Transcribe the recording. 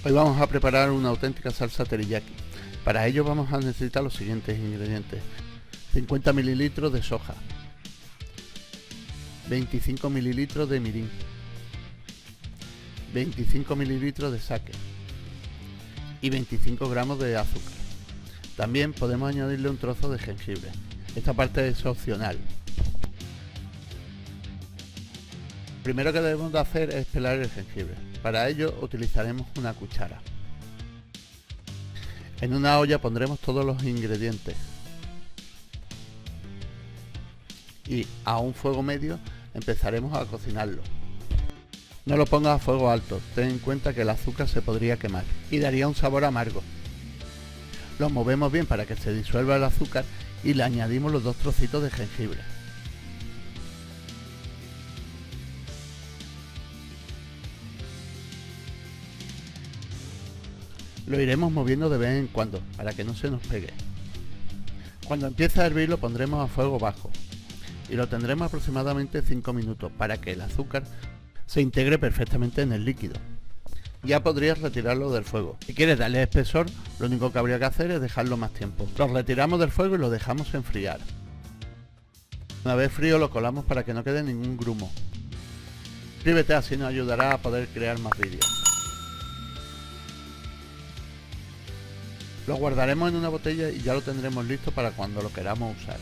Hoy vamos a preparar una auténtica salsa teriyaki. Para ello vamos a necesitar los siguientes ingredientes: 50 ml de soja, 25 ml de mirin, 25 ml de sake y 25 gramos de azúcar. También podemos añadirle un trozo de jengibre. Esta parte es opcional. Lo primero que debemos de hacer es pelar el jengibre. Para ello utilizaremos una cuchara. En una olla pondremos todos los ingredientes y a un fuego medio empezaremos a cocinarlo. No lo pongas a fuego alto, ten en cuenta que el azúcar se podría quemar y daría un sabor amargo. Lo movemos bien para que se disuelva el azúcar y le añadimos los 2 trocitos de jengibre. Lo iremos moviendo de vez en cuando para que no se nos pegue. Cuando empiece a hervir lo pondremos a fuego bajo y lo tendremos aproximadamente 5 minutos para que el azúcar se integre perfectamente en el líquido. Ya podrías retirarlo del fuego. Si quieres darle espesor, lo único que habría que hacer es dejarlo más tiempo. Lo retiramos del fuego y lo dejamos enfriar. Una vez frío lo colamos para que no quede ningún grumo. Suscríbete, así nos ayudará a poder crear más vídeos. Lo guardaremos en una botella y ya lo tendremos listo para cuando lo queramos usar.